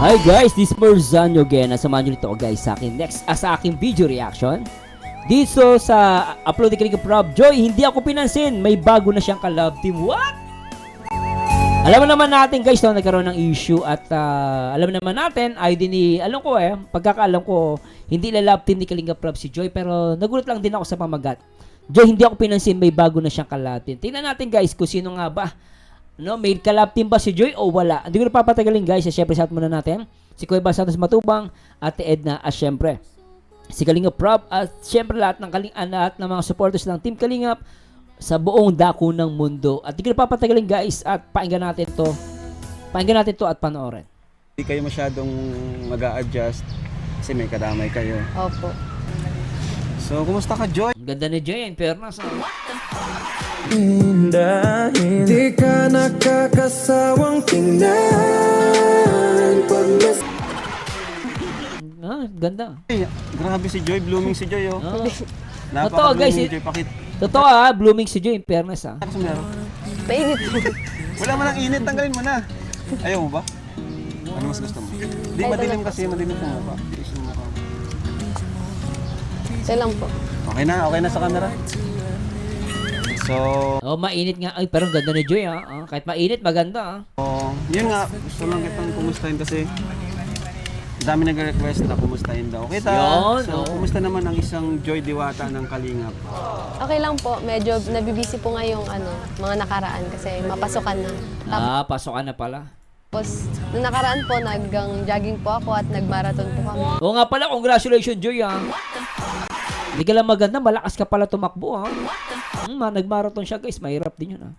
Hi guys, this is Marzano again. Nasamahan nyo nito guys sa akin sa aking video reaction. Dito sa upload ni Prof Joy, hindi ako pinansin. May bago na siyang ka-love team. What? Alam naman natin guys, nagkaroon ng issue at alam naman natin, pagkakaalam ko, hindi love team ni Kalinga Prof si Joy, pero nagulat lang din ako sa pamagat. Joy, hindi ako pinansin, may bago na siyang ka-love team. Tingnan natin guys kung sino nga ba. No, may ka-love team ba si Joy o wala? Hindi ko na papatagalin guys. Siyempre, shout muna natin si Kuya Bas Santos Matubang, Ate Edna, at siyempre si Kalinga Prof, at siyempre lahat ng mga supporters ng Team Kalingap sa buong dako ng mundo. At hindi ko na papatagalin guys, at pakinggan natin to at panoorin. Hindi kayo masyadong mag-a-adjust kasi may kadamay kayo. Opo. So, kumusta ka, Joy? Ang ganda ni Joy, in fairness. Di ka nakakasawang tingnan pag Ganda. Ay, grabe si Joy, blooming si Joy, oh. Totoo guys, Joy, pakit. totoo blooming si Joy, in fairness Ano meron? Painit po. Wala man ang init, tanggalin mo na. Ayaw mo ba? Ano mas gusto mo? Di madilim kasi, madilim sa mukha. Ito lang po. Okay na sa camera. So, mainit nga. Ay, pero ang ganda ni Joy kahit mainit, maganda yun nga, gusto lang kitang kumustahin kasi dami nag-request na kumustahin daw kita. Yun, So, kumusta naman ang isang Joy Diwata ng Kalingap? Okay lang po. Medyo nabibisi po nga yung mga nakaraan kasi mapasukan na. Pasokan na pala. Tapos, nung nakaraan po, nag-jogging po ako at nag-marathon po kami. Oo nga pala, congratulations Joy Hindi ka lang maganda, malakas ka pala tumakbo nag-marathon siya guys, mahirap din yun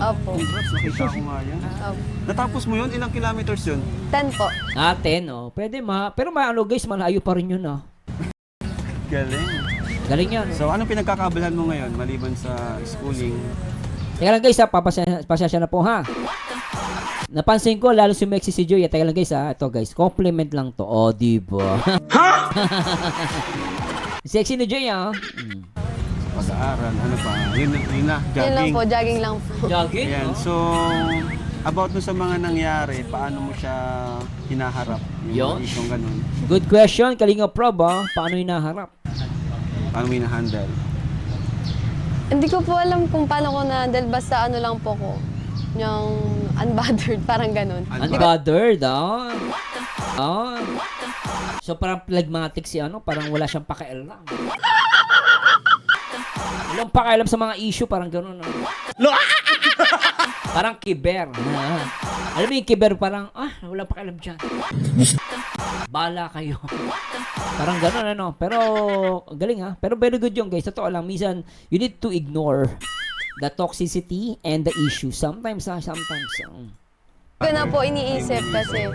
Opo. Congrats, nakita ko nga yan. Opo. Natapos mo yun? Ilang kilometers yun? 10 po. 10 pwede pero guys, malayo pa rin yun Galing. Galing yan. So, anong pinagkakaabalahan mo ngayon maliban sa schooling? Teka lang guys pasensya na po Napansin ko, lalo sumexy si Joy. Teka lang guys ito guys, compliment lang to. Diba? Sexy ni Joy Pag-aaral, ano pa? Yun na, Yun lang jogging. po, jogging lang po. Jogging? Ayan, so, about dun sa mga nangyari, paano mo siya hinaharap? Yun? Mga isyong ganun. Good question, Kalinga Prof paano hinaharap? Paano mo hinahandle? Hindi ko po alam kung paano ko na-handle. Basta lang po ko. Yung unbothered, parang ganun. Unbothered So parang phlegmatic si parang wala siyang pakialam. Walang pakialam sa mga issue, parang gano'n. Parang kiber. Alam mo yung kiber, parang, walang pakialam dyan. Bala kayo. Parang gano'n, Pero, galing Pero very good yung guys. Totoo lang, minsan, you need to ignore the toxicity and the issue. Sometimes. Hindi ko na po iniisip kasi,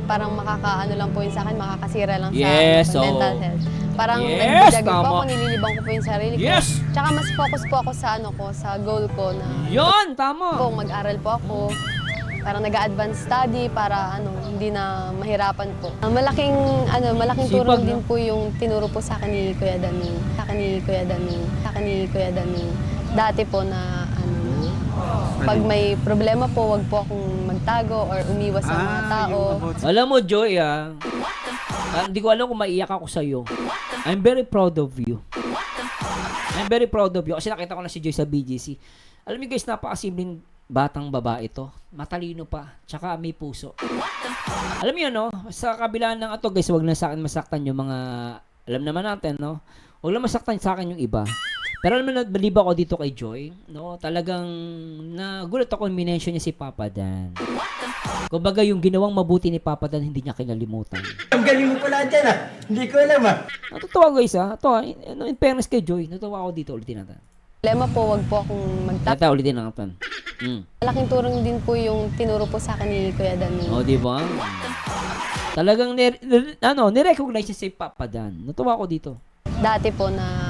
parang makakaano lang po yun sa akin, makakasira lang sa mental health. Parang nag-jogging po ako, nililibang ko po yung sarili ko. Tsaka mas focus po ako sa sa goal ko na tama. kung mag-aral po ako. Parang nag-advance study para hindi na mahirapan po. Malaking tulong din po yung tinuro po sa akin ni Kuya Dani. Dati po na pag may problema po, wag po akong magtago or umiwas sa mga tao. Alam mo, Joy, hindi ko alam kung maiyak ako sa'yo. I'm very proud of you. Kasi nakita ko na si Joy sa BGC. Alam mo guys, napakasimpleng batang babae to. Matalino pa. Tsaka may puso. Alam mo yun, sa kabila ng guys, wag na sa akin masaktan yung mga, alam naman natin, Wag lang masaktan sa akin yung iba. Pero alam mo, nagbalib ako dito kay Joy, talagang nagulat ako yung minention niya si Papa Dan. Kumbaga yung ginawang mabuti ni Papa Dan, hindi niya kinalimutan. Ang galing mo pala dyan Hindi ko alam Natutuwa guys in fairness kay Joy, natutuwa ako dito, ulitin natin. Problema po, wag po akong magtago. Ulitin natin. Malaking tulong din po yung tinuro po sa akin ni Kuya Dani. Di ba? Talagang nirecognize niya si Papa Dan. Natuwa ako dito. Dati po na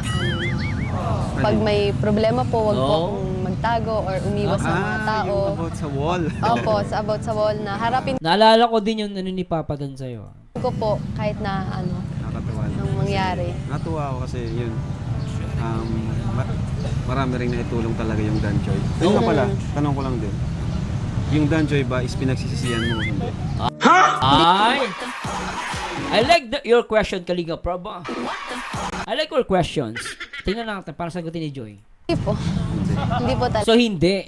pag may problema po, wag po akong magtago or umiwas sa mga tao. Yung about sa wall. Opo, about sa wall na harapin Naalala ko din yung ni Papa Dan sa'yo. ko po kahit na Nakakatawa lang. anong mangyari. Natuwa ako kasi yun. Marami rin naitulong talaga yung Dan Joy. Ayun nga pala, tanong ko lang din. Yung Danjoy ba is pinagsisisihan mo o hindi? Ay! I like your question, Kalinga Prab. I like your questions. Tingnan natin para sagutin ni Joy. Hindi po. Hindi po talaga. So, hindi.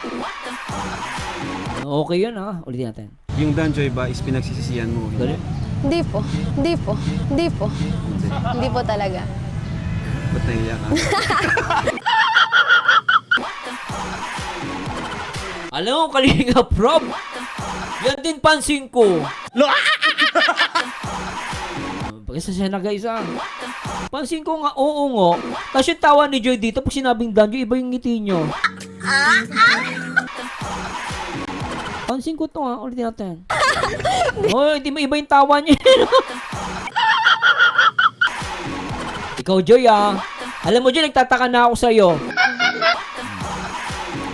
Okay yun, ha? Ulitin natin. Yung Danjoy ba is pinagsisisihan mo o hindi? Dali. Hindi po. Hindi po. Hindi po. Hindi. Hindi po talaga. Ba't nahiya ka? Alam mo, Kalinga Prab, yan din pansin ko. Isa siya na guys, pansin ko nga, oo nga. Tapos yung tawa ni Joy dito, pag sinabing Danjo, iba yung ngiti nyo. Pansin ko to, ulitin natin. Oh, hindi mo iba yung tawa niya. Ikaw, Joy, alam mo, Joy, nagtataka na ako sa'yo.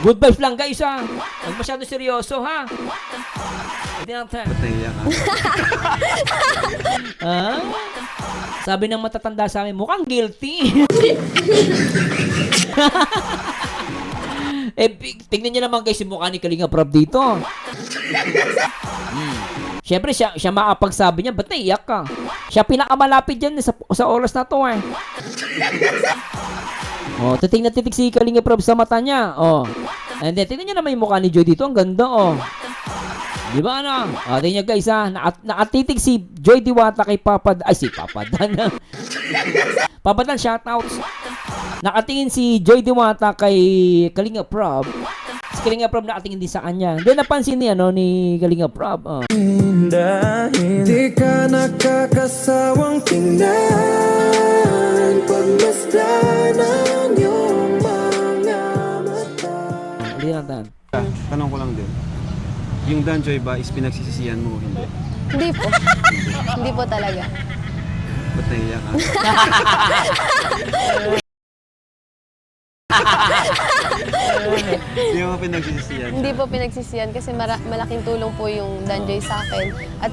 Good vibes lang, guys, Huwag masyado seryoso, ha? Ulitin natin. Ba't nahiya ka? Sabi ng matatanda sa amin, mukhang guilty. Tignan niyo naman guys, yung mukha ni Kalinga Prab dito. Siyempre, siya makapagsabi niya, ba't naiyak ka? Siya pinakamalapit dyan sa oras na to, Oh, titig na titig si Kalinga Prab sa mata niya. Oh. And then, tignan niyo naman yung mukha ni Joy dito, ang ganda, Di ba tingnan guys, nakatitig si Joy Diwata kay Papa Dan. Papa Dan, shoutouts. Nakatingin si Joy Diwata kay Kalinga Prab. Si Kalinga Prab nakatingin din sa kanya. Then napansin ni Kalinga Prab. Dahil di ka nakakasawang tingnan pagmasdan ang iyong mga mata. Hindi natin. Tanong ko lang din. Yung Danjoy ba is pinagsisisihan mo o hindi? Hindi po. Hindi po talaga. Ba't nahiya ka? Hindi mo pinagsisisihan siya. Hindi po pinagsisiyan kasi malaking tulong po yung Danjoy sa akin. At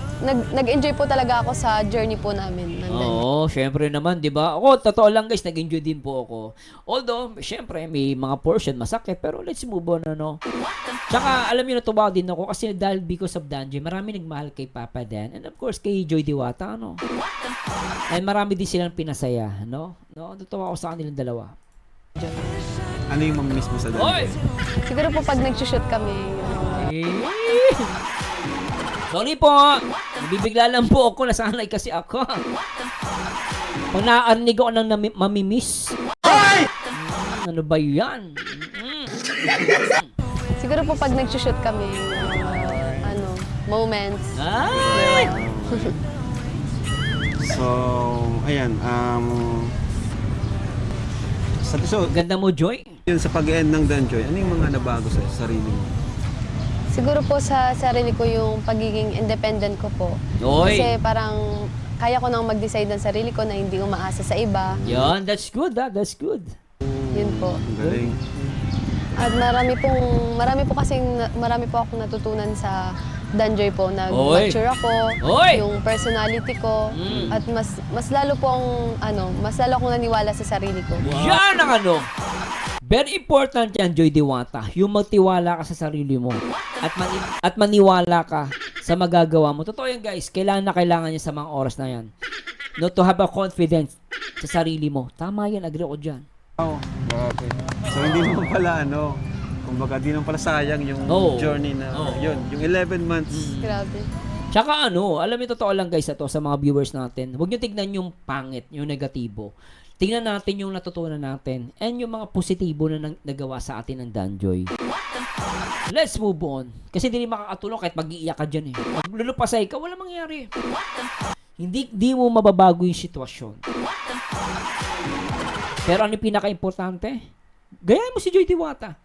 nag-enjoy po talaga ako sa journey po namin ng Danjoy. Oo, syempre naman, 'di ba? Ako, totoo lang guys, nag-enjoy din po ako. Although, syempre may mga portion masakit, pero let's move on Tsaka, alam niyo, natuwa din ako kasi dahil because of Danjoy, marami nagmahal kay Papa Dan and of course kay Joy Diwata, And marami din silang pinasaya, Natuwa ako sa kanilang dalawa. Ano yung mamimiss mo sa Danjoy? Siguro po pag nag-shoot kami, Sorry po, nabibigla lang po ako, nasanay kasi ako. Pag nakarinig ako ng mamimiss. Ano ba yan? siguro po pag nag-shoot kami, moments. Ay! So, ayan. So, Ganda mo, Joy. yun sa pag-end ng Danjoy, ano yung mga nabago sa sarili mo? Siguro po sa sarili ko yung pagiging independent ko po. Oy. Kasi parang kaya ko nang mag-decide ng sarili ko na hindi umaasa sa iba. Yan, that's good, that's good. Yun po. Ang galing. At marami po akong natutunan sa Danjoy po. Nag-mature ako, Oy! yung personality ko, at mas lalo akong naniwala sa sarili ko. Yan ang very important yan, Joy Diwata. Yung magtiwala ka sa sarili mo. At maniwala ka sa magagawa mo. Totoo yan, guys. Kailangan niya sa mga oras na yan. To have a confidence sa sarili mo. Tama yan, agree ako dyan. Oh, grabe. So, hindi naman pala, kumbaga, di naman pala sayang yung journey na, yun, yung 11 months. Grabe. Tsaka alam mo, totoo lang guys sa mga viewers natin. Huwag nyo tignan yung pangit, yung negatibo. Tingnan natin yung natutunan natin and yung mga positibo na nagawa sa atin ng Danjoy. Let's move on. Kasi hindi makakatulong kahit mag-iiyak ka dyan Pag lulupasay ka, wala mangyari. Hindi mo mababago yung sitwasyon. Pero ano yung pinaka-importante? Gayahin mo si Joy Diwata.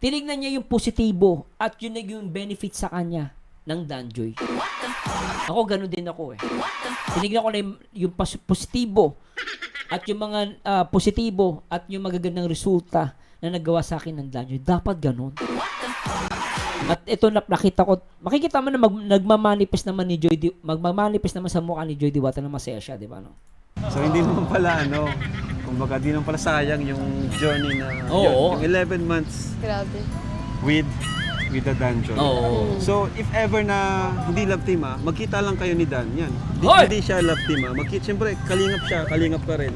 Tinignan niya yung positibo at yun yung benefit sa kanya ng Danjoy. Ako, ganun din ako Tinignan ko na yung positibo at yung mga positibo at yung magagandang resulta na nagawa sa akin ng Danjoy. Dapat ganun. At ito nakita ko, makikita mo na nagmamanifest naman magmamanifest naman sa mukha ni Joy Diwata na masaya siya, di ba So, hindi naman pala, kumbaga, di naman pala sayang yung journey na, Oo. yung 11 months Grabe. with with the Dan Joy. Oo. So, if ever na hindi love team magkita lang kayo ni Dan, yan. Hoy! Hindi siya love team siyempre, kalingap siya, kalingap ka rin.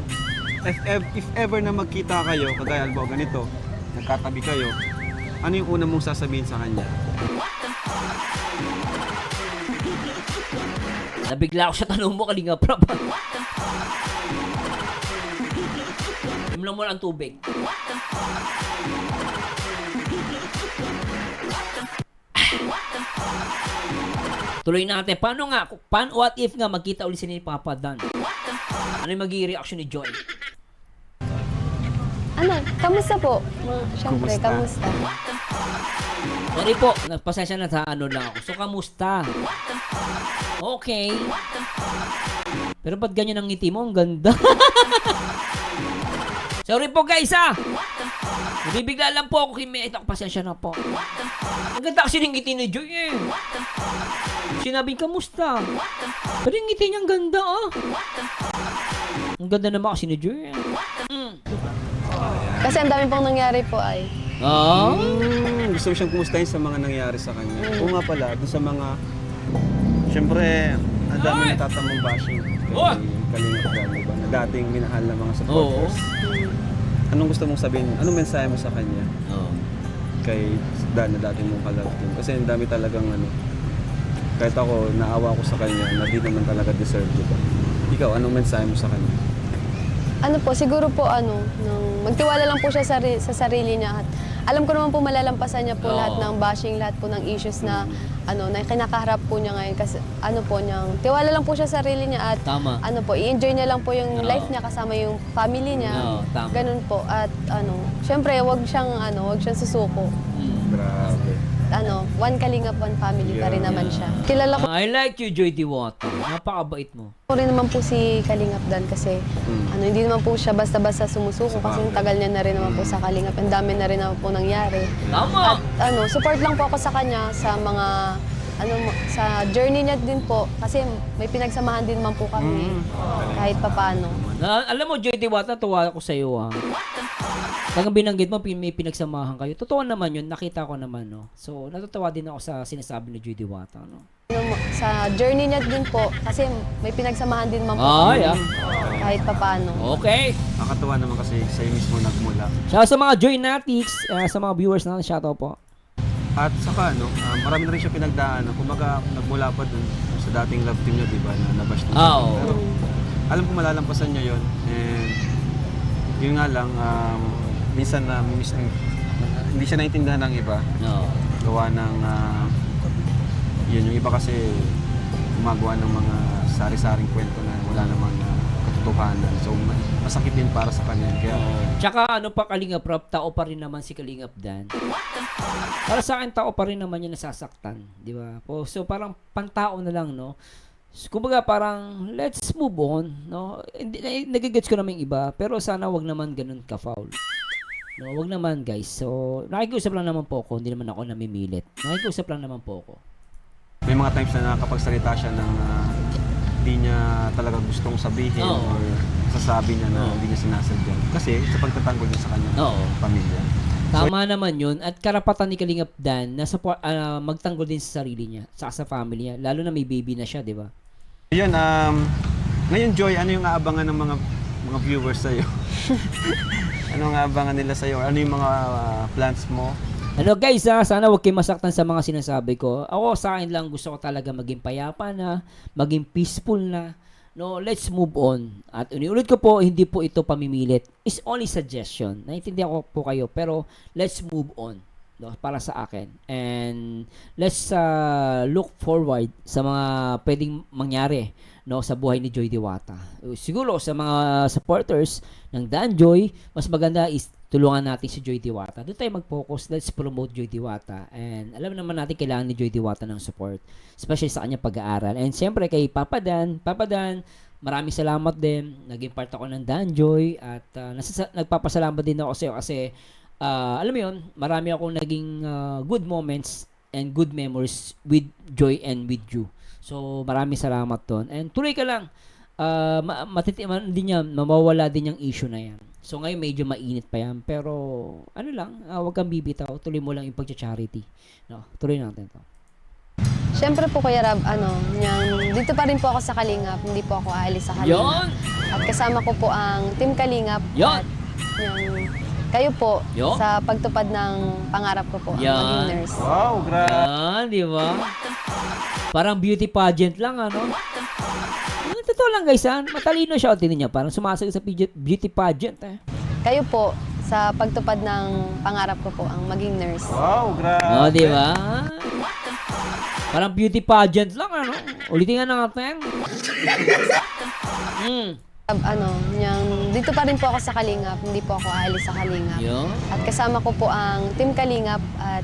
If ever na magkita kayo, kagaya albo ganito, nagkatabi kayo, ano yung una mong sasabihin sa kanya? Nabigla ako sa tanong mo, Kalinga Prab. Imlam mo lang ang tubig. Tuloy natin. What if nga magkita ulit sila ni Papa Dan? Ano yung magiging reaction ni Joy? Ano, kamusta po? Siyempre, Kumusta? kamusta? Sorry po, nagpasensya na sa ano lang ako. So, kamusta? Okay. Pero ba't ganyan ang ngiti mo? Ang ganda. Sorry po guys Nabibigla lang po ako kay Ito, pasensya na po. Ang ganda kasi ng ngiti ni Joy eh. Sinabing kamusta? Pero yung ngiti niya ang ganda Ang ganda naman kasi ni Joy eh. Kasi ang dami pong nangyari po ay. Gusto mo siyang kumustahin sa mga nangyari sa kanya. Oo nga pala, doon sa mga, siyempre, ang dami natatamong bashing kay Kalingap Dan, diba? Na dating minahal na mga supporters. Anong gusto mong sabihin? Anong mensahe mo sa kanya? Kay Dan na dating mong ka-love team? Kasi ang dami talagang kahit ako, naawa ko sa kanya na di naman talaga deserve, diba? Ikaw, anong mensahe mo sa kanya? Ano po, siguro po magtiwala lang po siya sa sarili niya at alam ko naman po malalampasan niya po lahat ng bashing, lahat po ng issues na na kinakaharap po niya ngayon kasi tiwala lang po siya sa sarili niya at Tama. i-enjoy niya lang po yung life niya kasama yung family niya. Tama. Ganun po at syempre wag siyang susuko. Grabe. One Kalingap, one family pa rin naman siya. Kilala ko I like you, Joy Diwata. Napakabait mo. rin naman po si Kalingap Dan kasi hindi naman po siya basta-basta sumusuko kasi yung tagal niya na rin naman po sa Kalingap. Ang dami na rin naman po nangyari. Tama. At support lang po ako sa kanya sa mga sa journey niya din po kasi may pinagsamahan din man po kami kahit papaano. Alam mo, Joy Diwata, tuwa ako sa iyo Pag binanggit mo, may pinagsamahan kayo. Totoo naman yun, nakita ko naman, no? So, natutuwa din ako sa sinasabi ni Joy Diwata, no? Sa journey niya din po kasi may pinagsamahan din man po kami kahit papaano. Okay. Nakakatuwa naman kasi sa'yo mismo nagmula. Siya sa mga Joy Natics, sa mga viewers natin, shoutout po. At saka marami na rin siya pinagdaan. Kumbaga nagmula pa dun sa dating love team niya, di ba, na nabash niya. Oo. Pero alam ko malalampasan niya yun. And yun nga lang, minsan hindi siya naintindihan ng iba. No. Gawa ng, yun, yung iba kasi gumagawa ng mga sari-saring kwento na wala namang katotohanan. So, masakit din para sa kanya. Kaya, Tsaka Kalingap Prab, tao pa rin naman si Kalingap Dan. Para sa akin, tao pa rin naman yung nasasaktan. Di ba? So, parang pantao na lang, no? Kumbaga, parang, let's move on, no? Nagigets ko naman yung iba, pero sana wag naman ganun ka-foul. No, wag naman, guys. So, nakikiusap lang naman po ako, hindi naman ako namimilit. Nakikiusap lang naman po ako. may mga times na nakakapagsalita siya ng hindi niya talaga gustong sabihin or sasabi niya na hindi niya sinasadya. Kasi sa pagtatanggol niya sa kanyang pamilya. Tama naman yun. At karapatan ni Kalingap Dan na magtanggol din sa sarili niya, sa family niya. Lalo na may baby na siya, di ba? Yun, ngayon Joy, ano yung aabangan ng mga viewers sa'yo? Ano ang aabangan nila sa'yo? Ano yung mga plans mo? Ano guys, sana huwag kayo masaktan sa mga sinasabi ko. Ako sa akin lang gusto ko talaga maging payapa na, maging peaceful na. No, let's move on. At ulit ko po, hindi po ito pamimilit. It's only suggestion. Naintindihan ko po kayo, pero let's move on. No, para sa akin. And let's look forward sa mga pwedeng mangyari, no, sa buhay ni Joy Diwata. Siguro sa mga supporters ng Dan Joy, mas maganda is tulungan natin si Joy Diwata. Doon tayo mag-focus. Let's promote Joy Diwata. And alam naman natin kailangan ni Joy Diwata ng support. Especially sa kanyang pag-aaral. And siyempre kay Papa Dan, maraming salamat din. Naging part ako ng Dan Joy. At nagpapasalamat din ako sa iyo kasi alam mo yun, marami akong naging good moments and good memories with Joy and with you. So maraming salamat doon. And tuloy ka lang. Din yan, mawawala din yung issue na yan. So ngayon medyo mainit pa yan. Pero ano lang, huwag kang bibitaw. Tuloy mo lang yung pagcha-charity. No, tuloy natin to. Siyempre po Kuya Rab, dito pa rin po ako sa Kalingap, hindi po ako aalis sa Kalingap. Yon! At kasama ko po ang Team Kalingap Yon! at kayo po Yon! sa pagtupad ng pangarap ko po, ang Yan. maging nurse. Wow, grabe. Yan, di ba? Parang beauty pageant lang, ano? Totoo lang guys, matalino siya. O, tingnan niya, parang sumasagot sa beauty pageant. Kayo po sa pagtupad ng pangarap ko po, ang maging nurse. Wow, grabe. O, di ba? Parang beauty pageant lang, ano? Ulitin nga natin. Dito pa rin po ako sa Kalingap, hindi po ako aalis sa Kalingap. Yun. At kasama ko po ang Team Kalingap at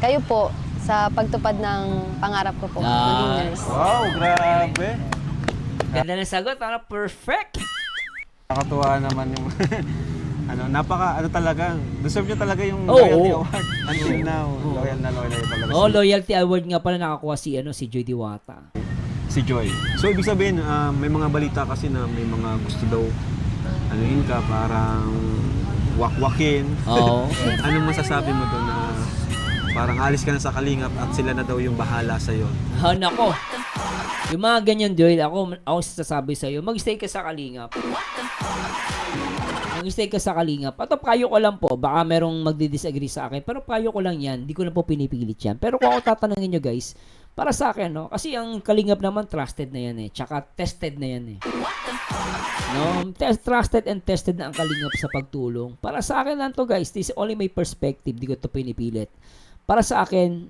kayo po sa pagtupad ng pangarap ko po, maging nurse. Wow, grabe. Ganda ng sagot, ano? Perfect! Nakatuwa naman yung talaga, deserve niya talaga yung Oo, loyalty oo. award. Until now, loyal na talaga. Oh, loyalty award nga pala nakakuha si Joy Diwata. Si Joy. So, ibig sabihin, may mga balita kasi na may mga gusto daw, anuhin ka, parang wakwakin. Oo. Anong masasabi mo doon na parang alis ka na sa Kalingap at sila na daw yung bahala sa'yo? Nako. Yung mga ganyan, Joy, ako sasabi sa'yo, mag-stay ka sa Kalingap. Mag-stay ka sa Kalingap. At payo ko lang po, baka merong magdi-disagree sa akin, pero payo ko lang yan, hindi ko na po pinipilit yan. Pero kung ako tatanungin nyo guys, para sa akin, no? Kasi ang Kalingap naman, trusted na yan eh. Tsaka tested na yan eh. No? Trusted and tested na ang Kalingap sa pagtulong. Para sa akin lang to guys, this is only my perspective, di ko to pinipilit. Para sa akin,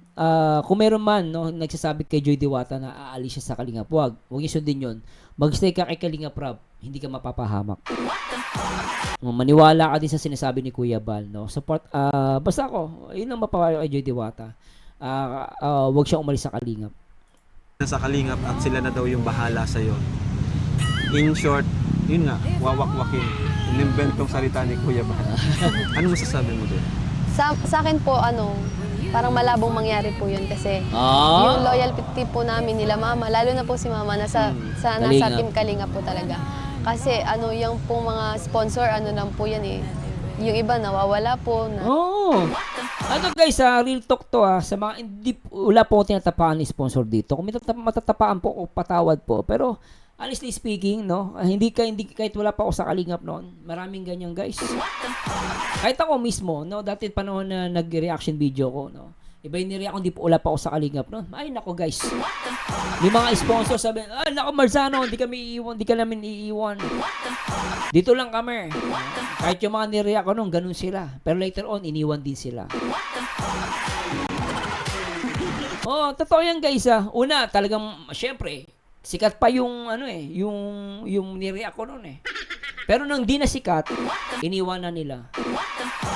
kung meron man, no, nagsasabi kay Joy Diwata na aalis siya sa Kalingap, huwag niyo sundin yun. Mag-stay ka kay Kalingap Rob, hindi ka mapapahamak. Maniwala ka din sa sinasabi ni Kuya Bal, no? Support, basta ako, yun ang mapapayo kay Joy Diwata. Huwag siya umalis sa Kalingap. Sa Kalingap at sila na daw yung bahala sa'yo. In short, yun nga, wawakwakin. Inimbentong salita ni Kuya Bal. Ano masasabi mo doon? Sa akin po, parang malabong mangyari po yun kasi yung loyalty po namin nila mama, lalo na po si mama, nasa Kalingap. Team Kalingap po talaga. Kasi yung pong mga sponsor, lang po yan eh. Yung iba nawawala po. Ano guys, real talk to sa mga wala po tinatapaan ni sponsor dito. Kung may matatapaan po o patawad po, pero honestly speaking, no, hindi kahit wala pa ako sa Kalingap noon, maraming ganyan guys. Kahit ako mismo, no, dati panahon na nag-reaction video ko, no, iba yung nireact, hindi po wala pa ako sa Kalingap noon. Ay nako guys, may mga sponsor sabi, nako Marzano, hindi ka namin iiwan. Dito lang kami. Kahit yung mga nireact ko noon, ganun sila. Pero later on, iniwan din sila. Totoo yan guys Una, talagang, syempre, sikat pa yung yung nireact ko noon eh. Pero nang di na sikat, iniwan na nila.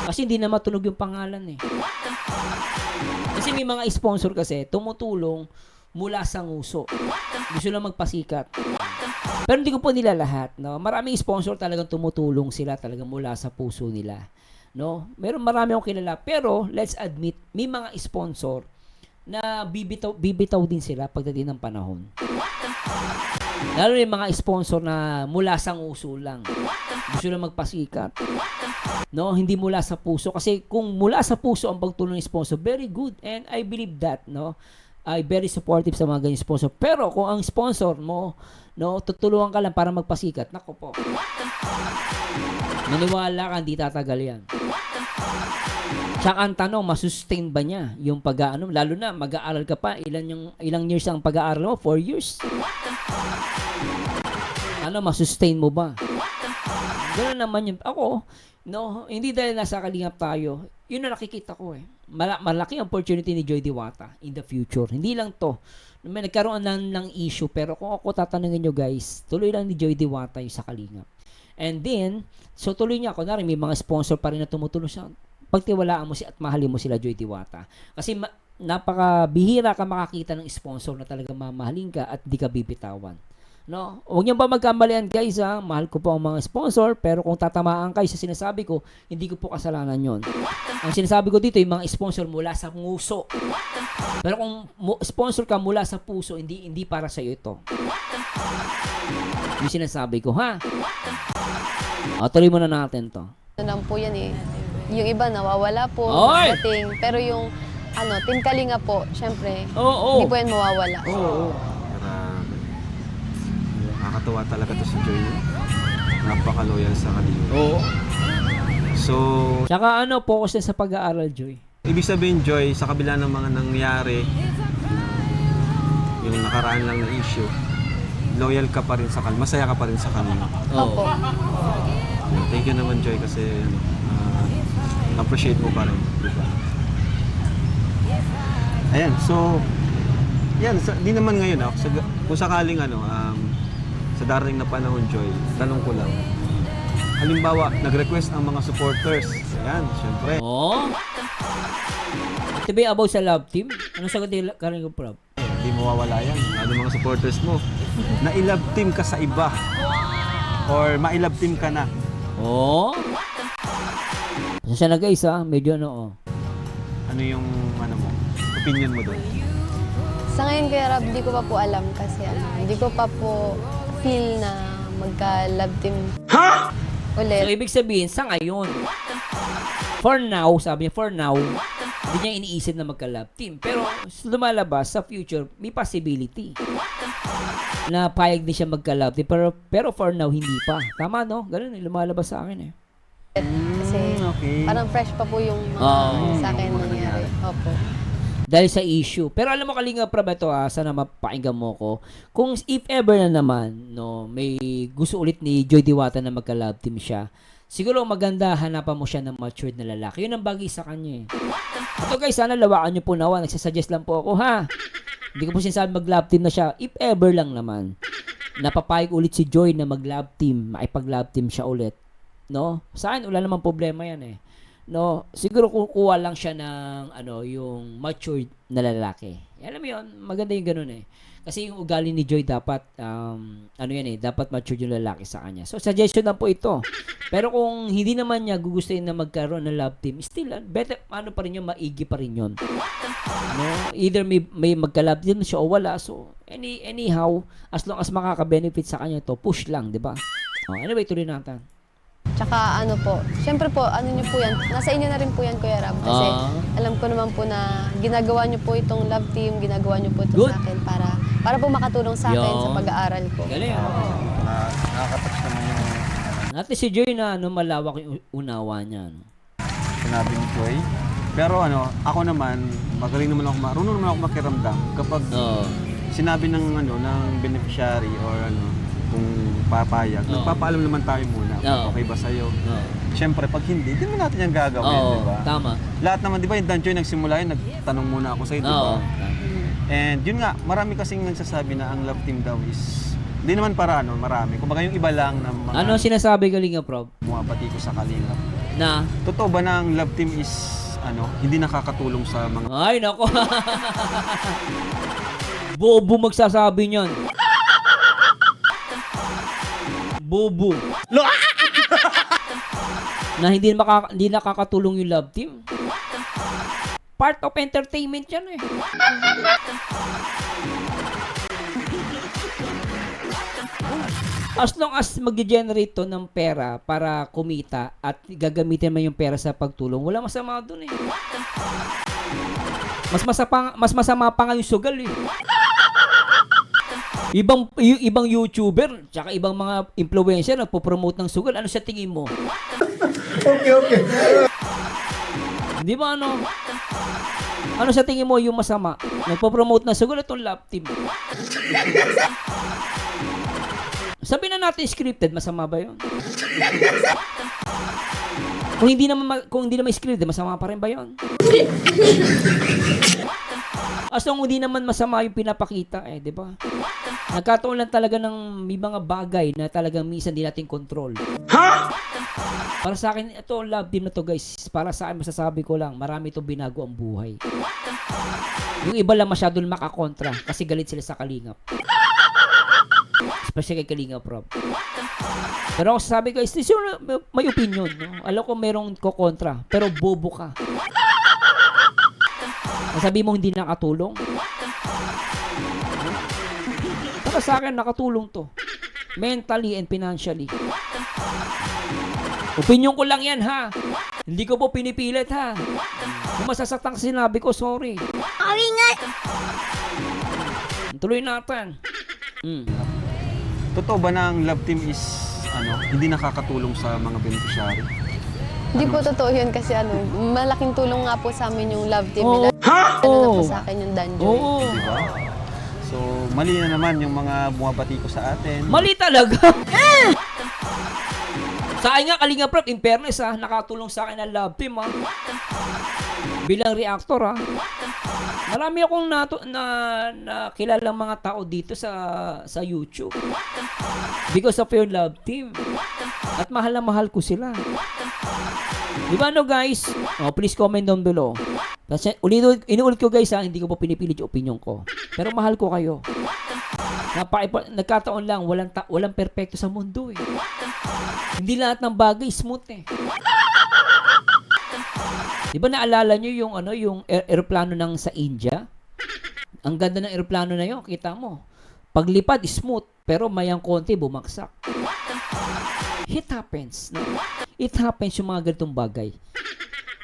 Kasi hindi na matunog yung pangalan eh. Kasi may mga sponsor kasi tumutulong mula sa nguso. Gusto lang magpasikat. Pero hindi ko po nila lahat, no. Maraming sponsor talagang tumutulong sila talagang mula sa puso nila, no. Marami akong kilala, pero let's admit, may mga sponsor na bibitaw din sila pagdating ng panahon. Lalo yung mga sponsor na mula sa nguso lang. Gusto lang magpasikat. No, hindi mula sa puso. Kasi kung mula sa puso ang pagtulong ng sponsor, very good. And I believe that, no. I very supportive sa mga ganyan sponsor. Pero kung ang sponsor mo, no, tutulungan ka lang para magpasikat, nako po. Maniwala ka, hindi tatagal yan. Tsaka ang tanong, masustain ba niya yung pag-aano? Lalo na, mag-aaral ka pa. Ilang years ang pag-aaral mo? 4 years? Masustain mo ba? Ganoon naman yun. Ako, no, hindi dahil nasa Kalingap tayo, yun na nakikita ko eh. Malaki opportunity ni Joy Diwata in the future. Hindi lang to. May nagkaroon ng issue, pero kung ako tatanungin nyo guys, tuloy lang ni Joy Diwata yung sa Kalingap. And then, so tuloy niya, kunwari may mga sponsor pa rin na tumutulong siya. Pagtiwalaan mo at mahalin mo sila Joy Diwata. Kasi napakabihira ka makakita ng sponsor na talagang mamahalin ka at di ka bibitawan. No? Huwag niyo ba magkamalian guys Mahal ko po ang mga sponsor, pero kung tatamaan kayo sa sinasabi ko, hindi ko po kasalanan yon. Ang sinasabi ko dito, yung mga sponsor mula sa nguso. Pero kung sponsor ka mula sa puso, hindi para sa iyo ito. Yung sinasabi ko, Tuloy muna natin to. Ano lang po yan eh. Yung iba nawawala po, Oy! dating. Pero yung Team Kalinga po, syempre, Oo. hindi po yan mawawala. Oo. Grabe. Nakakatuwa talaga to si Joy. Napaka-loyal sa Kalinga. Oo. So, Tsaka focus din sa pag-aaral, Joy. ibig sabihin, Joy, sa kabila ng mga nangyari, yung nakaraan lang na issue, loyal ka pa rin sa Kalinga. Masaya ka pa rin sa Kalinga. Opo. Thank you naman, Joy, kasi appreciate mo pa rin. Diba? Ayan, so, yan, di naman ngayon, kung sakaling sa darating na panahon, Joy, tanong ko lang, halimbawa, nag-request ang mga supporters, ayan, syempre, Oh. Ito ba yung about sa love team? Anong sagot ni Kalinga Prab? hindi mawawala yan. Ano mga supporters mo, na i-love team ka sa iba, or ma-love team ka na. Oh. Pasensya na guys medyo Ano yung, mo, opinion mo doon? Sa ngayon, Kuya Rab, hindi ko pa po alam kasi hindi ko pa po feel na magka-love team ulit. So, ibig sabihin, sa ngayon, for now, sabi niya, for now, hindi niya iniisip na magka-love team. Pero, lumalabas sa future, may possibility na payag din siya magka-love team. Pero for now, hindi pa. Tama, no? Ganun, lumalabas sa akin Kasi okay. parang fresh pa po yung Oo. sa akin nangyari. Opo. Dahil sa issue. Pero alam mo, Kalinga Prab, ito sana mapakinggan mo ko. Kung if ever na naman, may gusto ulit ni Joy Diwata na magka-love team siya, siguro maganda hanapan mo siya ng matured na lalaki. Yun ang bagay sa kanya Ito guys, sana lawakan nyo po nawa. Nagsasuggest lang po ako Hindi ko po sinasabi mag-love team na siya. If ever lang naman, napapayag ulit si Joy na mag-love team, maipag-love team siya ulit. No? Sa akin, wala namang problema yan No, siguro kukuha lang siya ng yung matured na lalaki. Alam mo 'yon, maganda yung ganoon Kasi yung ugali ni Joy dapat dapat matured yung lalaki sa kanya. So suggestion lang po ito. Pero kung hindi naman niya gugustuhin na magkaroon ng love team, still better pa rin yun, maigi pa rin yun. No, either may magka-love team siya o wala. So anyhow, as long as makaka-benefit sa kanya to, push lang, 'di ba? Anyway, tuloy natin. Tsaka syempre po, niyo po yan, nasa inyo na rin po yan, Kuya Rab. Kasi alam ko naman po na ginagawa niyo po itong love team, ginagawa niyo po ito Good. sa akin para po makatulong sa akin Yun. sa pag-aaral ko. Galing Nakaka-touch naman yung Natin si Joy na malawak yung unawa niya. sinabi ni Joy. Pero ako naman, magaling naman ako, marunong naman ako makiramdam kapag sinabi ng beneficiary or kung papayag, nagpapaalam naman tayo muna. Okay ba sa'yo? Siyempre, pag hindi, di mo natin yung gagawin, di ba? Tama. Lahat naman, di ba, yung Danjoy nagsimula yun, nagtanong muna ako sa'yo, di ba? And yun nga, marami kasing nagsasabi na ang love team daw is, hindi naman para marami. Kumbaga yung iba lang na mga Ano sinasabi Kalinga Prab? bumabati ko sa Kalinga. Na? Totoo ba na ang love team is, hindi nakakatulong sa mga... Ay, nako. Bobo magsasabi niyan. Bobo. Na hindi nakakatulong yung love team. Part of entertainment yan As long as mag-generate to ng pera para kumita at gagamitin mo yung pera sa pagtulong, wala masama doon Mas masama pa nga yung sugal Ibang YouTuber, tsaka ibang mga influencer nagpo-promote ng sugal. Ano sa tingin mo? Okay. Hindi ba Ano sa tingin mo yung masama? Nagpo-promote ng sugal itong love team. Sabi na natin scripted, masama ba yun? Kung hindi naman scripted, masama pa rin ba yun? As long hindi naman masama yung pinapakita di ba? Nagkataon lang talaga ng may mga bagay na talagang minsan di natin control. Para sa akin, ito love team na to guys. Para sa akin, masasabi ko lang, marami itong binago ang buhay. Yung iba lang masyadong makakontra kasi galit sila sa Kalingap. Especially kay Kalinga Prab. Pero ako sasabi guys, may opinion. Alam ko merong kokontra, pero bobo ka. Sabi mo hindi nakatulong? Para sa akin, nakatulong to. mentally and financially. Opinion ko lang yan, ha? Hindi ko po pinipilit, ha? Kung masasaktan ka sinabi ko, sorry. Tuloy natin. Totoo ba na ang love team is hindi nakakatulong sa mga beneficiary? Hindi po totoo yun kasi malaking tulong nga po sa amin yung love team Oo. nila. Ano na po sa akin yung Danjoy. Oo. Di ba? So, mali na naman yung mga bumabati ko sa atin. Mali talaga. Sa akin nga, Kalinga Prab, in fairness, nakatulong sa akin ang love team, bilang reactor, Marami akong nakilalang mga tao dito sa YouTube. Because of your love team. At mahal na mahal ko sila. Di ba guys? Please comment down below. Kasi inuulit ko guys, hindi ko po pinipilit yung opinion ko. Pero mahal ko kayo. Nagkataon lang, walang perpekto sa mundo eh. Hindi lahat ng bagay smooth eh. Di ba naalala nyo yung eroplano ng sa India? Ang ganda ng eroplano na yun, kita mo. Paglipad, smooth, pero mayang konti, bumagsak. It happens. No? It happens yung mga ganitong bagay.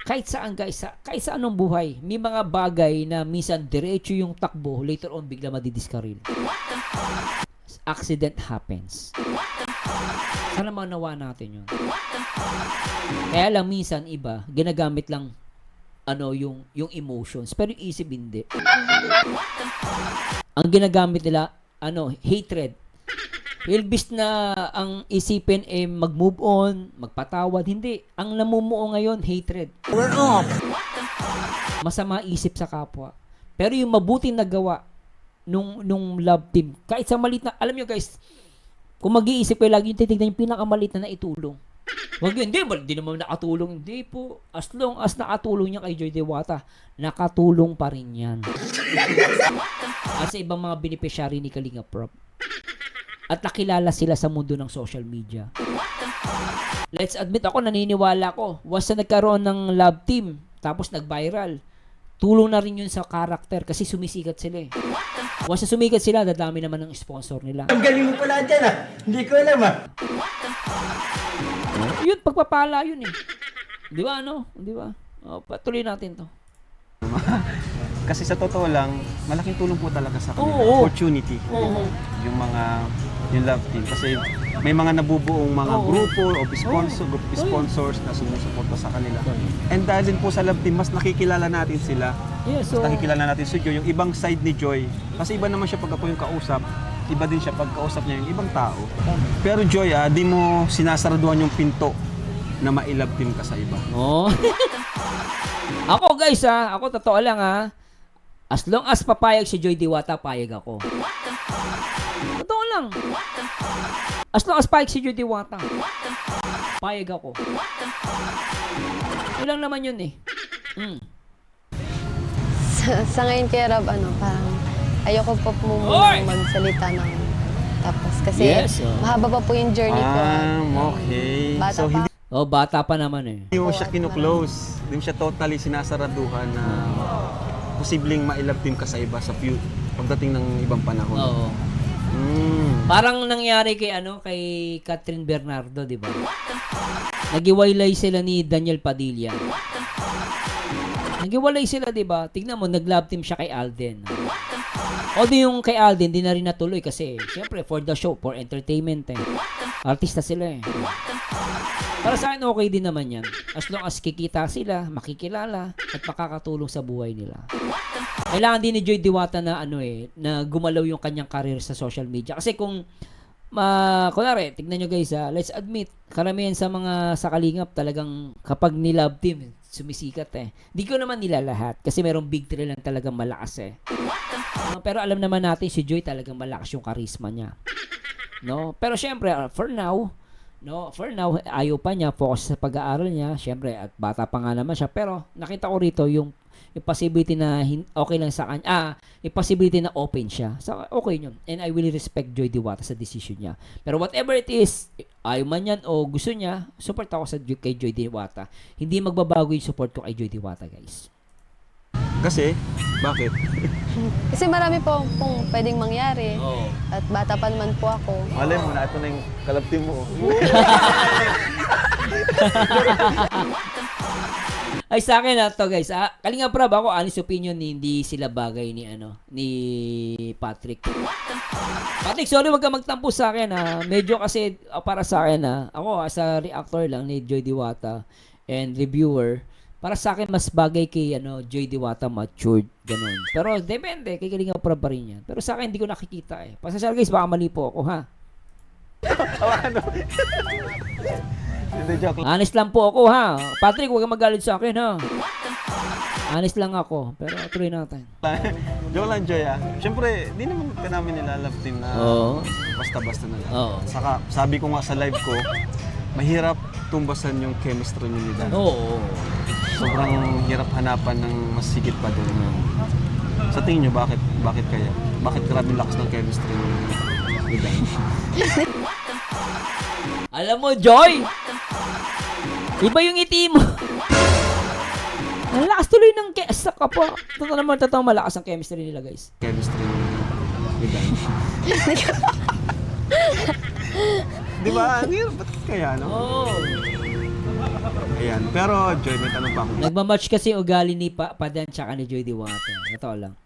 Kahit saan guys, kahit sa anong buhay, may mga bagay na minsan diretso yung takbo, later on bigla madidiskaril. Accident happens. Sana manawa natin yun. Kaya lang minsan iba, ginagamit lang yung emotions, pero yung isip hindi. Ang ginagamit nila hatred. Ilbis na ang isipin mag-move on, magpatawad, hindi. Ang namumuo ngayon hatred. Masama isip sa kapwa. Pero yung mabuting nagawa nung love team, kahit sa maliit na, alam nyo guys, kung mag-iisip kayo lagi yung titignan yung pinakamalit na naitulong. Wag yun, hindi naman nakatulong. Hindi po. As long as nakatulong niya kay Joy Diwata, nakatulong pa rin yan. At sa ibang mga beneficiary ni Kalinga Prab. At nakilala sila sa mundo ng social media. Let's admit, ako naniniwala ko, once na nagkaroon ng love team, tapos nag-viral, tulong na rin yun sa karakter kasi sumisikat sila eh. Once na sumikat sila, dadami naman ng sponsor nila. Ang galing mo pala dyan Hindi ko alam Yun, pagpapala yun eh. Di ba Di ba? Patuloy natin to. Kasi sa totoo lang, malaking tulong po talaga sa kanila. Oo. Opportunity. Oo. Yung love team. Kasi may mga nabubuong mga grupo o sponsors na sumusuporta sa kanila. And dahil din po sa love team, mas nakikilala natin sila. Yes, Mas nakikilala natin si Joy, yung ibang side ni Joy. Kasi iba naman siya pagka po yung kausap. Iba din siya pagkausap niya yung ibang tao. Pero Joy, di mo sinasaraduhan yung pinto na ma-love team ka sa iba. Oh. Ako guys ako totoo lang as long as papayag si Joy Diwata, payag ako. Totoo lang. As long as payag si Joy Diwata, payag ako. Yun lang naman yun eh. Sa ngayon kay Rob, parang ayoko po muna magsalita ng tapos. Kasi mahaba pa po yung journey ko. Okay. Bata So, pa. Bata pa naman eh. Hindi mo siya kinuklose. Hindi mo siya totally sinasaraduhan na posibleng ma-love team ka sa iba sa pagdating ng ibang panahon. Oo. Parang nangyari kay kay Catherine Bernardo, di ba? Nagiwaylay sila ni Daniel Padilla. Nagiwalay sila, di ba? Tignan mo, nag-love team siya kay Alden. O di yung kay Alden, di na rin natuloy kasi, syempre, for the show, for entertainment Artista sila Para sa akin, okay din naman yan. As long as kikita sila, makikilala, at makakatulong sa buhay nila. Kailangan din ni Joy Diwata na na gumalaw yung kanyang career sa social media. Kasi kung kunwari, tignan nyo guys let's admit, karamihan sa mga sa Kalingap talagang kapag ni-love team, sumisikat Di ko naman nila lahat kasi merong big three lang talagang malakas pero alam naman natin si Joy talagang malakas yung charisma niya. No? Pero syempre, for now, ayaw pa niya, focus sa pag-aaral niya, syempre, at bata pa nga naman siya, pero nakita ko rito yung possibility na okay lang sa kanya, yung possibility na open siya. So, okay yun. And I will respect Joy Diwata sa decision niya. Pero whatever it is, ayaw man yan o gusto niya, support ako kay Joy Diwata. Hindi magbabago yung support ko kay Joy Diwata, guys. Kasi, bakit? Kasi marami pong pwedeng mangyari. Oo. At bata pa naman po ako. Malay mo na, ito na yung kalabtim mo. Ay sa akin na to guys, Kalinga Prab, ako honest opinion, hindi sila bagay ni Patrick. Patrick, sorry wag ka magtampo sa akin Medyo kasi para sa akin ako as a reactor lang ni Joy Diwata and reviewer, para sa akin mas bagay kay Joy Diwata matured ganun. Pero depende kay Kalinga Prab pa rin yan. Pero sa akin hindi ko nakikita Pasensya guys, baka mali po ako Hindi, joke lang. Honest lang po ako Patrick, huwag kang magalit sa akin Honest lang ako. Pero tuloy natin. Joke lang, Joy Siyempre, di naman ka namin nilalabtin na Oo. basta-basta na lang. Oo. Saka, sabi ko nga sa live ko, mahirap tumbasan yung chemistry ni Dan. Oo. Sobrang hirap hanapan ng mas sigit pa doon. Sa tingin nyo, bakit kaya? Bakit grabe lakas ng chemistry ni Dan? Alam mo, Joy! Iba yung ngiti mo. Ang lakas tuloy ng sa kapwa. Totoo malakas ang chemistry nila, guys. Chemistry ni Dan. Di ba? Ang hirap. Ba't kaya, no? Oo. Ayan. Pero, Joy, may tanong pa ako. Nagmamatch kasi ugali ni Padan tsaka ni Joy Diwata. Ito lang.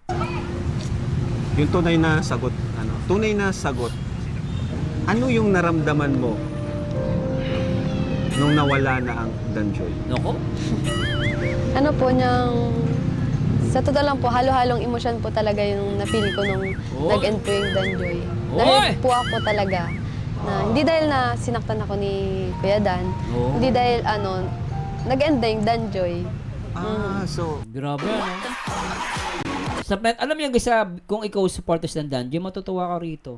Yung tunay na sagot, ano yung naramdaman mo nung nawala na ang Danjoy? Nako? Ano po niyang... Sa totoo lang po, halo-halong emosyon po talaga yung na-feel ko nung nag-end po yung Danjoy. Dahil po ako talaga na hindi dahil na sinaktan ako ni Kuya Dan, hindi dahil nag-end na yung Danjoy. So, Grabe, alam niyo guys, kung ikaw supporters ng Danjoy, matutuwa ka rito.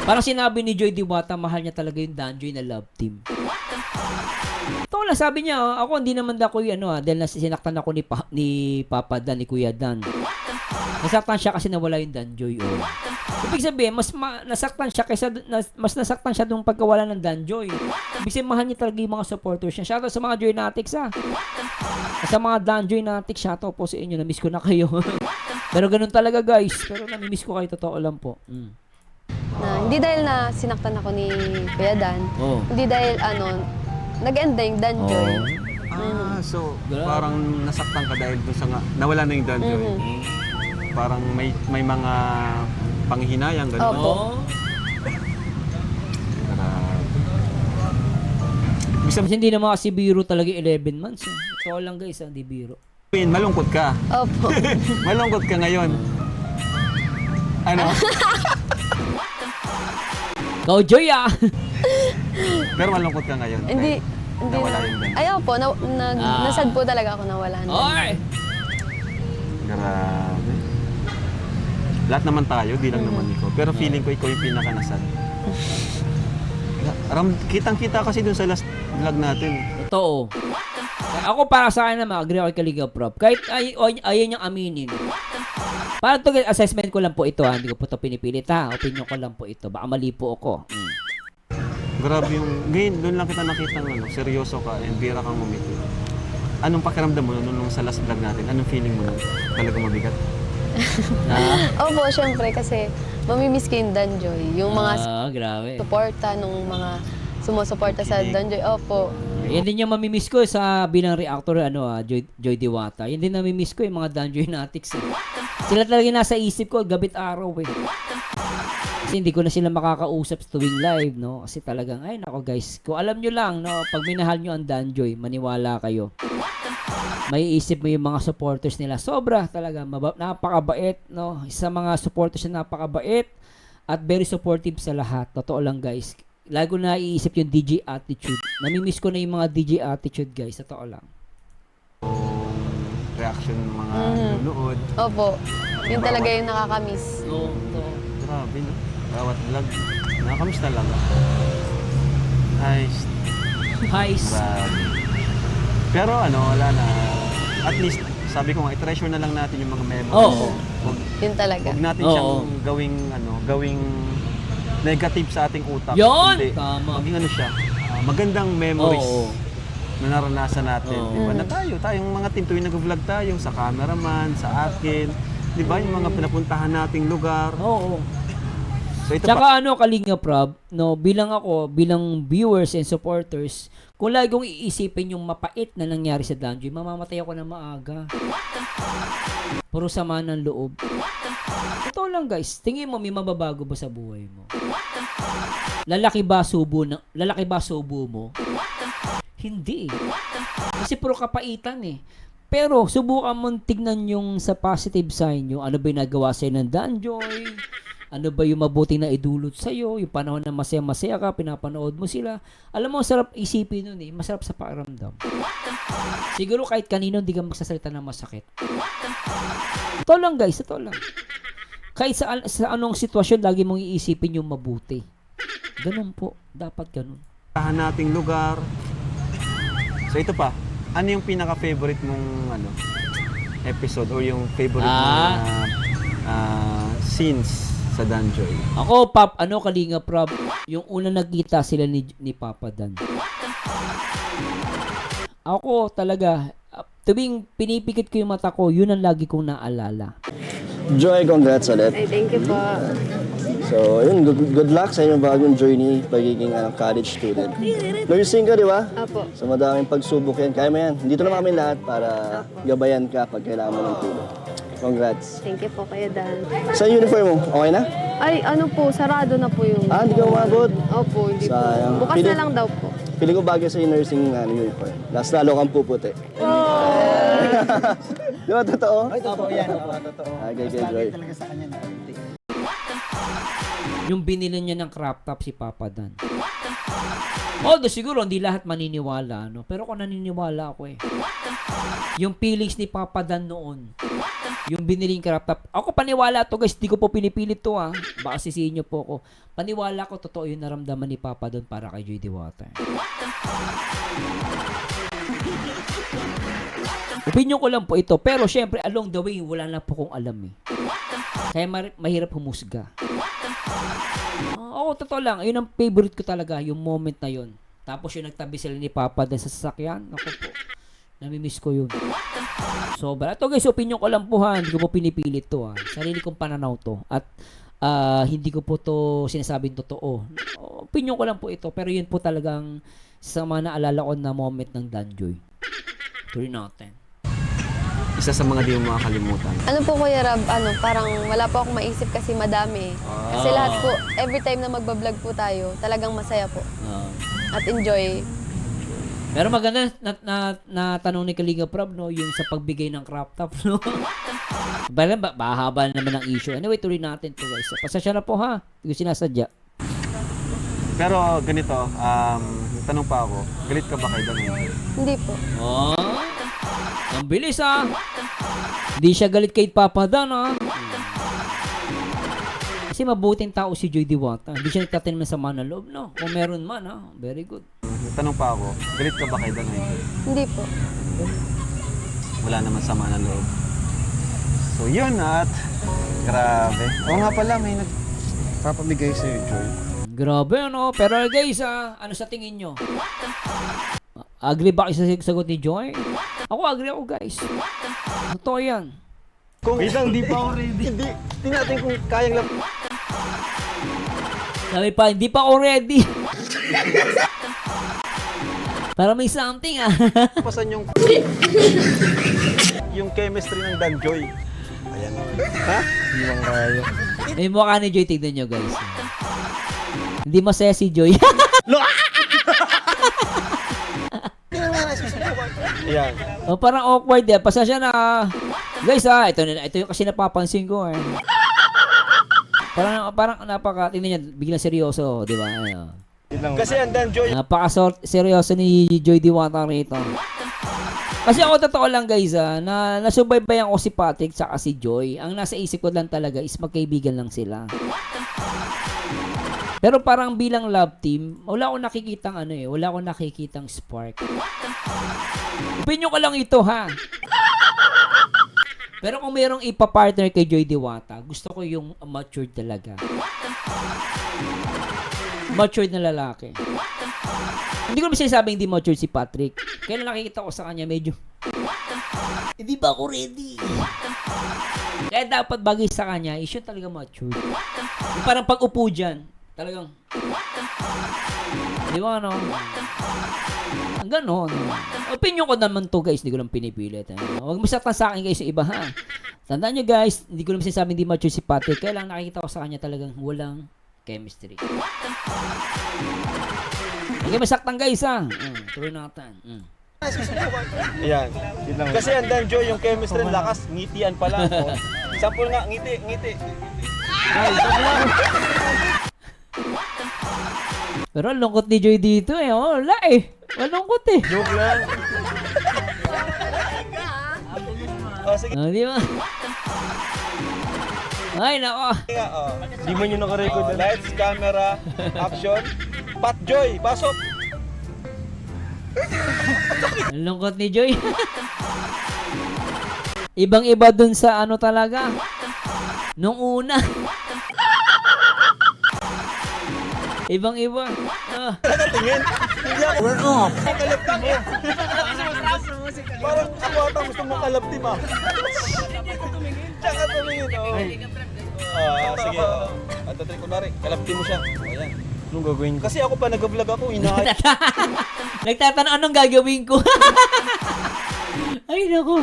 Parang sinabi ni Joy Diwata, mahal niya talaga yung Danjoy na love team. Ito lang, sabi niya, ako hindi naman ako dahil sinaktan ako ni Papa Dan, ni Kuya Dan. Nasaktan siya kasi nawala yung Danjoy. Ibig sabihin, mas nasaktan siya nung pagkawala ng Danjoy. Ibig sabihin, mahal niya talaga yung mga supporters niya. Shoutout sa mga Joynatics Sa mga Danjoynatics, shoutout po sa inyo. Na-miss ko na kayo. Pero ganun talaga guys. Pero nami-miss ko kayo, totoo lang po. Na hindi dahil na sinaktan ako ni Kuya Dan, hindi dahil nag-end na yung Danjoy. so parang nasaktan ka dahil dun sa nawala na yung Danjoy. Parang may mga panghihinayang gano'n. Opo. Kasi hindi naman kasi biro talaga 11 months. Totoo lang guys, hindi biro. Malungkot ka. Opo. Malungkot ka ngayon. Ano? Go Joy Pero malungkot ka ngayon. Hindi nawala na. yung Dan. Ayaw po, nasad po talaga ako nawala. Oy! Grabe. Lahat naman tayo, di lang naman ikaw. Pero feeling ko ikaw yung pinaka-nasad. Kitang-kita kasi dun sa last vlog natin. Totoo. Ako para sa akin naman, agree ako kay Kalinga Prab. Kahit ayaw niyang aminin. Para to assessment ko lang po ito Hindi ko po ito pinipilit Opinion ko lang po ito. Baka mali po ako. Grabe yung... Ngayon, doon lang kita nakita seryoso ka and bira kang umiti. Anong pakiramdam mo nung sa last vlog natin? Anong feeling mo nun? Talagang mabigat? Opo, syempre kasi mamimiss ko yung Danjoy. Yung mga grabe. suporta nung mga sumusuporta sa Danjoy. Opo. Yan din yung mamimiss ko sa bilang reactor Joy Diwata. Yan din namimiss ko yung mga Danjoynatics. Sila talaga nasa isip ko gabit araw Kasi hindi ko na sila makakausap tuwing live kasi talagang ay nako guys, kung alam nyo lang pag minahal nyo ang Danjoy, maniwala kayo. May isip mo yung mga supporters nila. Sobra talaga, napakabait Isa mga supporters na napakabait at very supportive sa lahat. Totoo lang guys. Lagi ko na iisip yung DJ attitude. Namimiss ko na yung mga DJ attitude guys. Totoo lang. Reaction ng mga nanonood. Opo. Yun talaga yung nakakamiss. Grabe Bawat vlog. Nakakamiss talaga. Heist. Grabe. Pero wala na. At least, sabi ko nga, i-treasure na lang natin yung mga memories. Yun talaga. Huwag natin siyang gawing negative sa ating utak. Yun! Kundi, Tama. maging siya, magandang memories na naranasan natin. Oo. Di ba? Na tayong mga team, tuwing nag-vlog tayo, sa cameraman, sa akin, di ba? Yung mga pinapuntahan nating lugar. Oo. So ito Tsaka Kalinga Prab, no, bilang viewers and supporters, kung lagi kong iisipin yung mapait na nangyari sa Danjoy, mamamatay ako na maaga. Puro sama ng loob. Ito lang guys, tingin mo may mababago ba sa buhay mo? Lalaki ba subo mo? Hindi eh. Kasi puro kapaitan eh. Pero subukan mong tignan yung sa positive side nyo. Ano ba yung nagawa sa'yo ng Danjoy? Ano ba yung mabuti na idulot sa'yo? Yung panahon na masaya-masaya ka, pinapanood mo sila. Alam mo, sarap isipin nun eh. Masarap sa pakiramdam. Siguro kahit kanino hindi ka magsasalita na masakit. Ito lang guys, ito lang. Kahit sa anong sitwasyon, lagi mong iisipin yung mabuti. Ganun po. Dapat ganun. pinuntahan nating lugar. So ito pa, ano yung pinaka-favorite mong episode or yung favorite mong scenes sa Danjoy? Ako, Kalinga Prab, yung una nagkita sila ni Papa Dan. Ako talaga, tuwing pinipikit ko yung mata ko, yun ang lagi kong naalala. Joy, congrats ulit. Ay, thank you po. So, yun, good luck sa inyong bagong journey pagiging college student. Nursing ka, di ba? Apo. So, madaming pagsubok yan. Kaya mo yan. Dito naman kami lahat para gabayan ka pag kailangan mo ng tulong. Congrats. Thank you po kayo, Dan. Sa uniform mo, okay na? Ay, ano po, sarado na po yung... Hindi ka umabot. Opo, hindi Sayang. po. Bukas na lang daw po. Pili ko bagay sa nursing uniform. Lalo kang puputi. Di ba, totoo? Ay, totoo yan. Totoo. Okay, Bagay Joy. talaga sa kanya na. Yung binili niya ng crop top si Papa Dan. Although siguro hindi lahat maniniwala, no? Pero ako naniniwala ako eh. Yung feelings ni Papa Dan noon, yung biniling crop top, ako paniwala to guys, di ko po pinipilit to baka sisihin niyo po ako. Paniwala ko, totoo yung naramdaman ni Papa Dan para kay Joy Diwata. Opinion ko lang po ito, pero syempre along the way, wala na po kong alam eh. Kaya mahirap humusga. Oo, totoo lang. Yun ang favorite ko talaga, yung moment na yun. Tapos yung nagtabi sila ni Papa dahil sa sasakyan. Ako po, namimiss ko yun. Sobra. Ito guys, opinion ko lang po hindi ko po pinipilit to Sarili kong pananaw to. At hindi ko po to sinasabing totoo. Opinion ko lang po ito. Pero yun po talagang sa mga naalala ko na moment ng Danjoy. Tuloy natin. Isa sa mga di mo makakalimutan. Ano po, Kuya Rab, parang wala po akong maisip kasi madami. Kasi lahat po, every time na magbablog po tayo, talagang masaya po. At enjoy. Pero maganda na tanong ni Kalinga Prab, no, yung sa pagbigay ng crop top, no. Bahaba naman ang issue. Anyway, tuloy natin to guys. Pasensya na po hindi ko sinasadya. Pero ganito, tanong pa ako, galit ka ba kay Dan? Hindi po. Ang bilis Hindi siya galit kay Papa Dan Kasi mabuting tao si Joy Diwata. Hindi siya nagtatanim ng sama ng loob, no. Kung meron man very good. Tanong pa ako, galit ka ba kay Dan? Hindi po. Wala naman sama ng loob. So yun at grabe. Oo nga pala, may nagpapamigay sa'yo, Joy. Grabe, Pero guys, ano sa tingin nyo? Agree ba kayo sa sagot ni Joy? Ako, agree ako, guys. Totoo yan. Kung isang di pa ako ready. Hindi natin kung kayang lang. Sabi pa, hindi pa ako ready. Para may something, Pasan yung chemistry ng Danjoy. Ayan. Ha? Hindi lang kaya. May mukha ni Joy, tignan nyo, guys. Hindi masaya si Joy. Ayan. Parang awkward pasensya na. Guys ito yung kasi napapansin ko Parang tingnan niya, biglang seryoso, di ba? Kasi ang Danjoy. Seryoso ni Joy Diwata rito. Kasi ako totoo lang guys na nasubaybayan ko si Patrick saka si Joy. Ang nasa isip ko lang talaga is magkaibigan lang sila. Pero parang bilang love team, wala akong nakikitang wala akong nakikitang spark. Opinion ko lang ito Pero kung mayroong ipa-partner kay Joy Diwata, gusto ko yung matured talaga. Matured na lalaki. Hindi ko naman sinasabing hindi mature si Patrick. Kaya nakikita ko sa kanya medyo, hindi ba ako ready? Kaya dapat bagay sa kanya, is yun talaga mature. Yung parang pag-upo dyan, talagang, di ba ano? Ang ganon. Opinion ko naman to guys, hindi ko lang pinipilit. Huwag masaktan sa akin guys yung iba ha. Tandaan nyo guys, hindi ko naman sinasabing hindi mature si Patrick. Kaya lang nakikita ko sa kanya talagang walang chemistry. Hindi masaktan guys ha. Tuloy natin. Ayan. Kasi ang Danjoy, yung chemistry lakas, ngitian pa lang. Oh. Sample nga, ngiti, ngiti. Pero ang lungkot ni Joy dito eh. Oh, wala eh. Malungkot eh. Joke lang. Oh, sige Oh, di ba? Ay, nako. nga. Oh. Di man yung nakarecord. Oh, lights, camera, action. Pat Joy, pasok. Ang lungkot ni Joy. Ibang-iba dun sa ano talaga. Nung una. Ibang-iba. Ah. Tingin. Hindi ako. We're off. Kalapti mo. Parang ako ata gusto mong kalapti ma. Tsaka tumingin. Oh. Sige. At tatry ko na rin. Kalapti mo siya. Ayan. Anong gagawin? Kasi ako pa nag-vlog ako. Inahay. Nagtatanong anong gagawin ko. Ay, naku.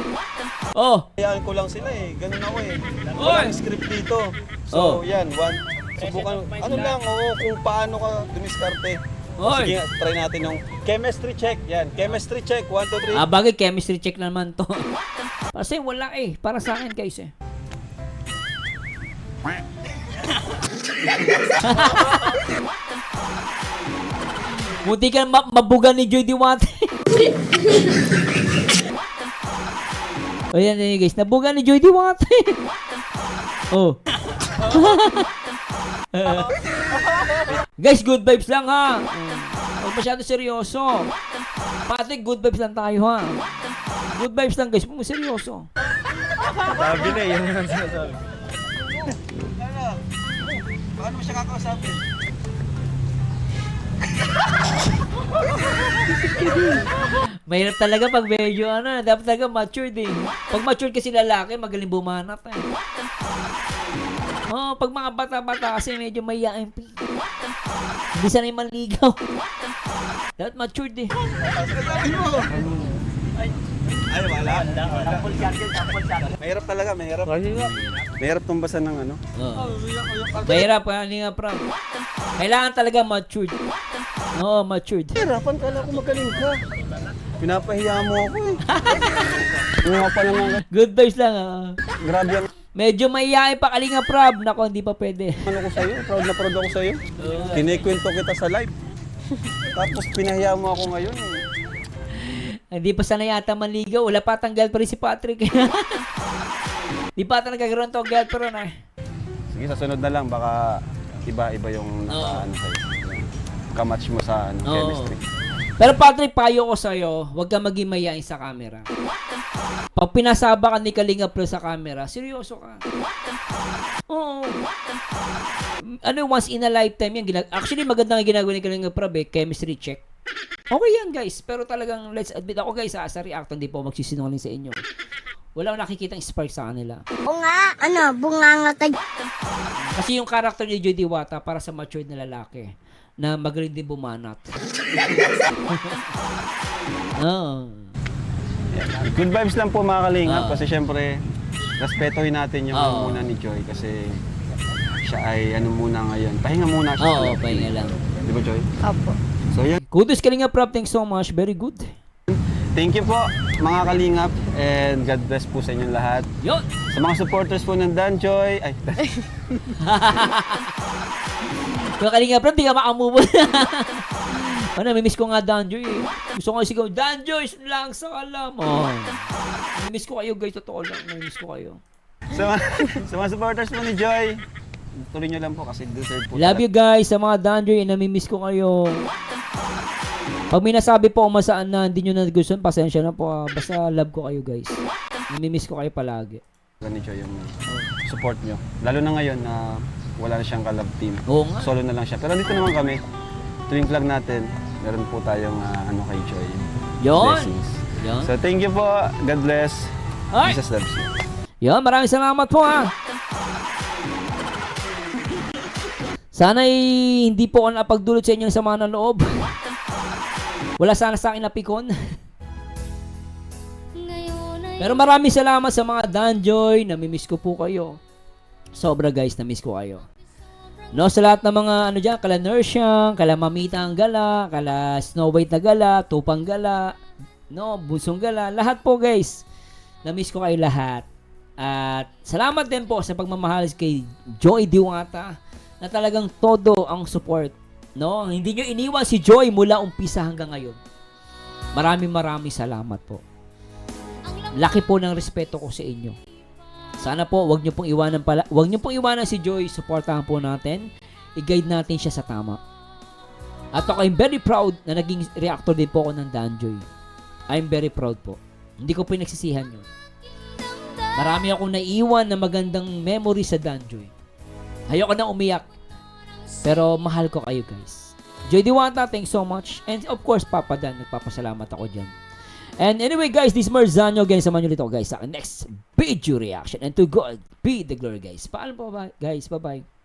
Oh. Hayaan ko lang sila eh. Ganun ako eh. Walang script dito. So, yan. Subukan. Ano lang, kung paano ka dumiskarte. Sige nga, try natin yung chemistry check. Yan, chemistry check. 1, 2, 3. Bagay, chemistry check naman to. Kasi wala eh. Para sa akin guys eh. Munti ka mabugan ni Joy Diwate. O yan yun guys, nabugan ni Joy Diwate. Oh. Guys, good vibes lang ha. Huwag masyado seryoso. Patrick, good vibes lang tayo ha. Good vibes lang guys, huwag mo seryoso. Sabi na, yan ang sinasabi. Paano mo siya kakausapin? Mahirap talaga pag medyo ano, dapat talaga matured eh. Pag matured kasi lalaki, magaling bumanat eh. Oh, pag mga bata-bata kasi medyo mayayain. Hindi sanay manligaw. Dapat matured eh. Ay, wala. Mahirap talaga, mahirap. Mahirap tumbasan ng ano. Mahirap, hindi nga proud. Kailangan talaga matured. Oo, matured. Hirapan ka lang kung magaling ka. Pinapahiya mo ako eh. Nga pa naman. Good vibes lang ah. Grabe ang Medyo mayayain pa kalinga proud. Nako, hindi pa pwede. ano ko sa'yo. Proud na proud ako sa'yo. Kinikwento kita sa live. Tapos pinahiya mo ako ngayon eh. Hindi pa sana yata manligaw. Wala pa tanggal pa rin si Patrick. Di pa ata nagkakaroon to girlfriend eh. Sige, sa sunod na lang. Baka iba-iba yung naka-ano sa'yo. Kamatch mo sa ano, chemistry. Pero Patrick, payo ko sa'yo, huwag kang maging mayayain sa camera. Pag pinasaba ka ni Kalinga Pro sa camera, seryoso ka. Oo. Ano, once in a lifetime yan. Actually, magandang ginagawa ni Kalinga Pro, chemistry check. Okay yan, guys. Pero talagang, let's admit ako, guys, sa react, hindi po magsisinungaling sa inyo. Wala akong nakikitang spark sa kanila. O nga, bunganga ka. Kasi yung character ni Joy Diwata para sa matured na lalaki na magaling din bumanat. Oo. Good vibes lang po mga kalingap. Kasi syempre, respetohin natin yung muna ni Joy. Kasi siya ay ano muna ngayon. Pahinga muna siya. Oo, pahinga lang. Di ba, Joy? Opo. So, yan. Kudos Kalinga Prab, thanks so much. Very good. Thank you po, mga kalingap. And God bless po sa inyong lahat. Yun! Sa mga supporters po ng Danjoy. Ay, Kaya Kalinga Prab, di ka makamove. Ano, namimiss ko nga Danjoy eh. Gusto ko sigaw, Danjoy lang sa alam. Oh. Namimiss ko kayo guys, totoo lang. Namimiss ko kayo. sa mga supporters po ni Joy, tuloy nyo lang po kasi deserve po. Love you guys sa mga Danjoy. Namimiss ko kayo. Pag may nasabi po umasaan na hindi nyo nagustuhan, pasensya na po. Basta love ko kayo guys. Namimiss ko kayo palagi. Ni Joy yung support nyo. Lalo na ngayon na wala na siyang ka-love team. Oo nga. Solo na lang siya. Pero dito naman kami. Tuwing vlog natin, meron po tayong kay Joy. Yon. Blessings. Yon. So thank you po. God bless. Ay. Jesus loves you. Yon, maraming salamat po ha. Sana'y hindi po ako napagdulot sa inyong sama ng loob. Wala sana sa akin napikon. Pero maraming salamat sa mga Danjoy. Namimiss ko po kayo. Sobra guys, namiss ko kayo. No, sa lahat ng mga dyan, kala Nersyang, kala Mamita ang gala, kala Snow White na gala, Tupang gala, no, Bunsong gala, lahat po guys. Namiss ko kayo lahat. At salamat din po sa pagmamahal kay Joy Diwata na talagang todo ang support. No, hindi nyo iniwan si Joy mula umpisa hanggang ngayon. Maraming salamat po. Laki po ng respeto ko sa inyo. Sana po wag niyo pong iwanan si Joy, suportahan po natin. I-guide natin siya sa tama. At ako I'm very proud na naging reactor din po ako ng Danjoy. I'm very proud po. Hindi ko pinagsisihan 'yun. Marami akong naiwan na magandang memory sa Danjoy. Ayoko na umiyak. Pero mahal ko kayo guys. Joy Diwata, thanks so much. And of course, Papa Dan, nagpapasalamat ako dyan. And anyway guys, this is Marzano again. Samahan nyo dito guys sa next video reaction. And to God be the glory guys. Paalam po ba guys? Bye-bye.